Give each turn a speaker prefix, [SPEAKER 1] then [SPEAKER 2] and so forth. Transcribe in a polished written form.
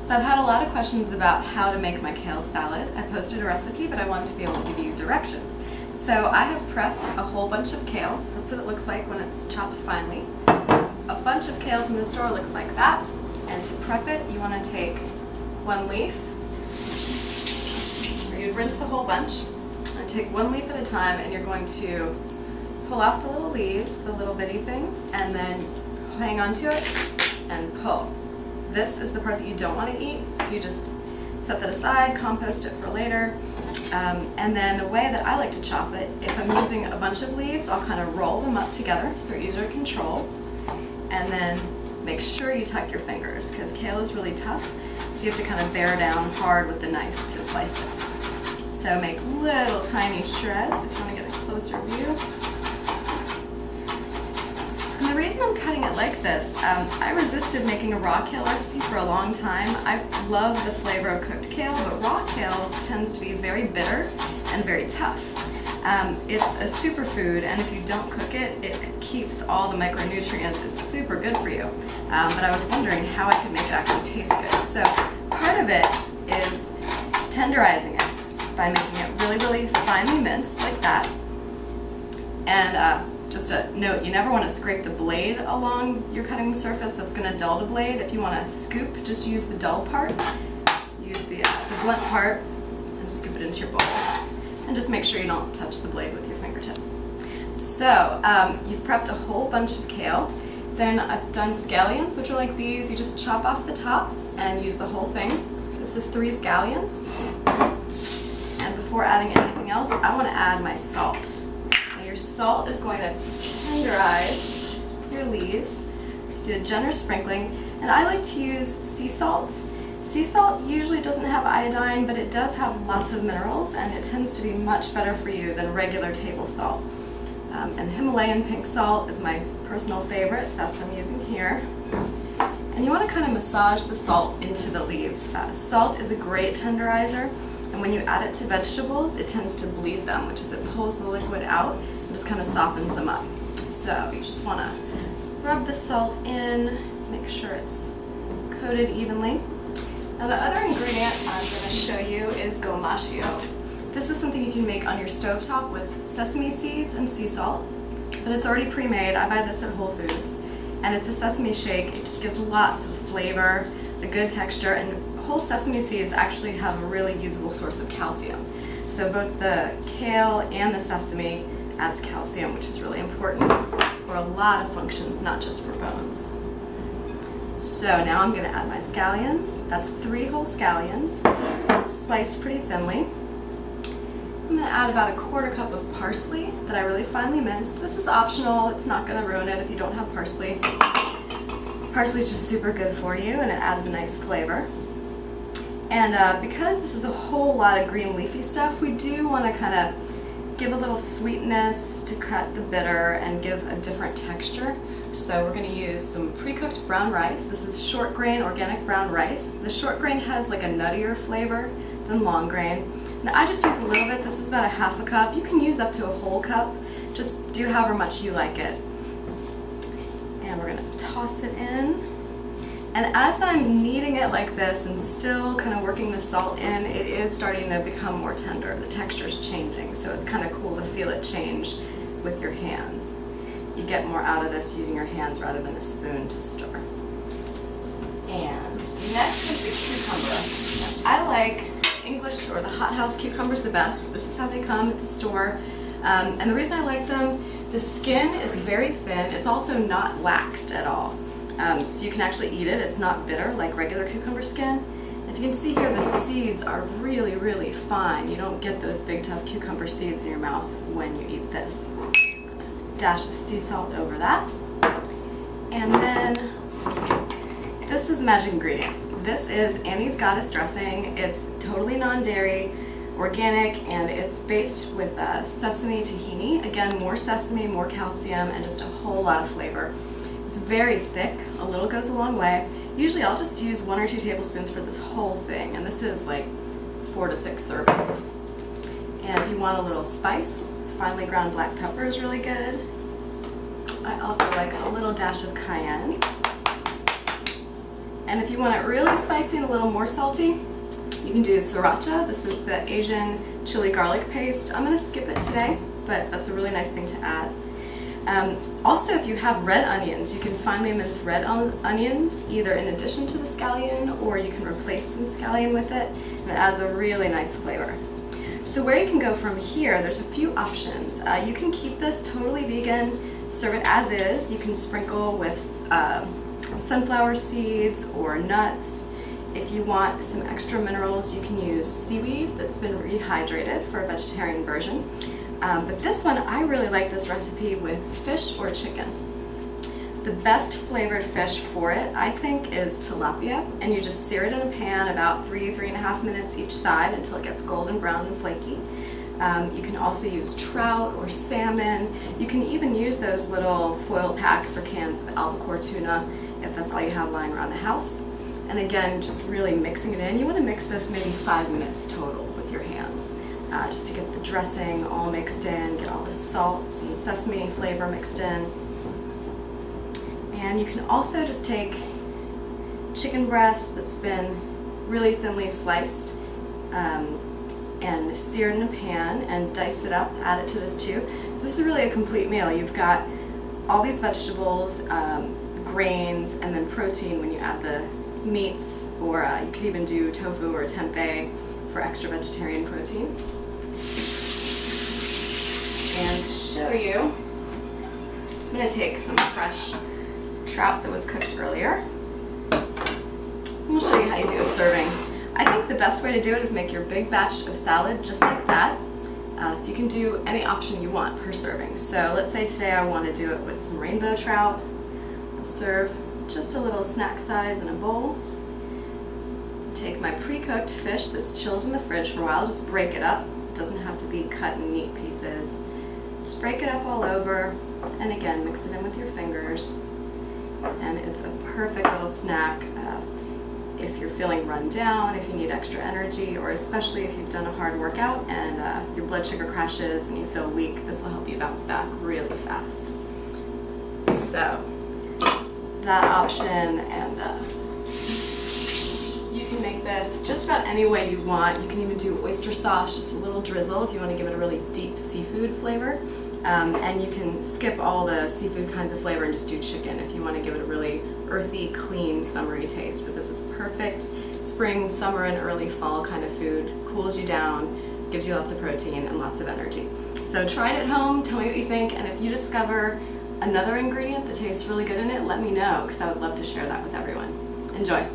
[SPEAKER 1] So I've had a lot of questions about how to make my kale salad. I posted a recipe, but I wanted to be able to give you directions. So I have prepped a whole bunch of kale. That's what it looks like when it's chopped finely. A bunch of kale from the store looks like that. And to prep it, you want to take one leaf, or you'd rinse the whole bunch, and take one leaf at a time, and you're going to pull off the little leaves, the little bitty things, and then hang onto it and pull. This is the part that you don't want to eat, so you just set that aside, compost it for later. And then the way that I like to chop it, if I'm using a bunch of leaves, I'll kind of roll them up together so they're easier to control. And then make sure you tuck your fingers, because kale is really tough, so you have to kind of bear down hard with the knife to slice it. So make little tiny shreds if you want to get a closer view. And the reason I'm cutting it like this, I resisted making a raw kale recipe for a long time. I love the flavor of cooked kale, but raw kale tends to be very bitter and very tough. It's a superfood, and if you don't cook it, it keeps all the micronutrients. It's super good for you. But I was wondering how I could make it actually taste good. So part of it is tenderizing it by making it really, really finely minced like that. And just a note, you never want to scrape the blade along your cutting surface. That's going to dull the blade. If you want to scoop, just use the dull part. Use the blunt part and scoop it into your bowl. And just make sure you don't touch the blade with your fingertips. So you've prepped a whole bunch of kale. Then I've done scallions, which are like these. You just chop off the tops and use the whole thing. This is 3 scallions. And before adding anything else, I want to add my salt. Your salt is going to tenderize your leaves. So do a generous sprinkling, and I like to use sea salt. Sea salt usually doesn't have iodine, but it does have lots of minerals, and it tends to be much better for you than regular table salt. And Himalayan pink salt is my personal favorite, so that's what I'm using here. And you want to kind of massage the salt into the leaves. Salt is a great tenderizer, and when you add it to vegetables, it tends to bleed them, which is it pulls the liquid out and just kind of softens them up. So you just want to rub the salt in, make sure it's coated evenly. Now the other ingredient I'm going to show you is gomashio. This is something you can make on your stovetop with sesame seeds and sea salt, but it's already pre-made. I buy this at Whole Foods, and it's a sesame shake. It just gives lots of flavor, a good texture, and whole sesame seeds actually have a really usable source of calcium. So both the kale and the sesame adds calcium, which is really important for a lot of functions, not just for bones. So now I'm going to add my scallions. That's 3 whole scallions, sliced pretty thinly. I'm going to add about a 1/4 cup of parsley that I really finely minced. This is optional. It's not going to ruin it if you don't have parsley. Parsley is just super good for you, and it adds a nice flavor. And because this is a whole lot of green leafy stuff, we do want to kind of give a little sweetness to cut the bitter and give a different texture. So we're going to use some pre-cooked brown rice. This is short grain organic brown rice. The short grain has like a nuttier flavor than long grain. Now I just use a little bit. This is about a 1/2 cup. You can use up to a whole cup. Just do however much you like it. And we're going to toss it in. And as I'm kneading it like this and still kind of working the salt in, it is starting to become more tender. The texture's changing, so it's kind of cool to feel it change with your hands. You get more out of this using your hands rather than a spoon to stir. And next is the cucumber. I like English or the hothouse cucumbers the best. This is how they come at the store. And the reason I like them, the skin is very thin. It's also not waxed at all. So you can actually eat it. It's not bitter like regular cucumber skin. If you can see here, the seeds are really, really fine. You don't get those big, tough cucumber seeds in your mouth when you eat this. Dash of sea salt over that. And then this is the magic ingredient. This is Annie's Goddess dressing. It's totally non-dairy, organic, and it's based with sesame tahini. Again, more sesame, more calcium, and just a whole lot of flavor. It's very thick, a little goes a long way. Usually I'll just use 1 or 2 tablespoons for this whole thing, and this is like 4 to 6 servings. And if you want a little spice, finely ground black pepper is really good. I also like a little dash of cayenne. And if you want it really spicy and a little more salty, you can do sriracha. This is the Asian chili garlic paste. I'm going to skip it today, but that's a really nice thing to add. Also, if you have red onions, you can finely mince red onions either in addition to the scallion, or you can replace some scallion with it, and it adds a really nice flavor. So where you can go from here, there's a few options. You can keep this totally vegan, serve it as is. You can sprinkle with sunflower seeds or nuts. If you want some extra minerals, you can use seaweed that's been rehydrated for a vegetarian version. But this one, I really like this recipe with fish or chicken. The best flavored fish for it, I think, is tilapia, and you just sear it in a pan about 3.5 minutes each side until it gets golden brown and flaky. You can also use trout or salmon. You can even use those little foil packs or cans of albacore tuna if that's all you have lying around the house. And again, just really mixing it in. You want to mix this maybe 5 minutes total with your hands, just to get the dressing all mixed in, get all the salts and sesame flavor mixed in. And you can also just take chicken breast that's been really thinly sliced and sear it in a pan and dice it up, add it to this too. So this is really a complete meal. You've got all these vegetables, grains, and then protein when you add the meats, or you could even do tofu or tempeh for extra vegetarian protein. And to show you, I'm going to take some fresh trout that was cooked earlier. I'm going to show you how you do a serving. I think the best way to do it is make your big batch of salad just like that. So you can do any option you want per serving. So let's say today I want to do it with some rainbow trout. I'll serve just a little snack size in a bowl. Take my pre-cooked fish that's chilled in the fridge for a while, just break it up. It doesn't have to be cut in neat pieces. Just break it up all over, and again, mix it in with your fingers. And it's a perfect little snack if you're feeling run down, if you need extra energy, or especially if you've done a hard workout and your blood sugar crashes and you feel weak. This will help you bounce back really fast. So that option, and you can make this just about any way you want. You can even do oyster sauce, just a little drizzle if you want to give it a really deep seafood flavor. And you can skip all the seafood kinds of flavor and just do chicken if you want to give it a really earthy, clean, summery taste. But this is perfect spring, summer, and early fall kind of food. Cools you down, gives you lots of protein and lots of energy. So try it at home, tell me what you think, and if you discover another ingredient that tastes really good in it, let me know, because I would love to share that with everyone. Enjoy.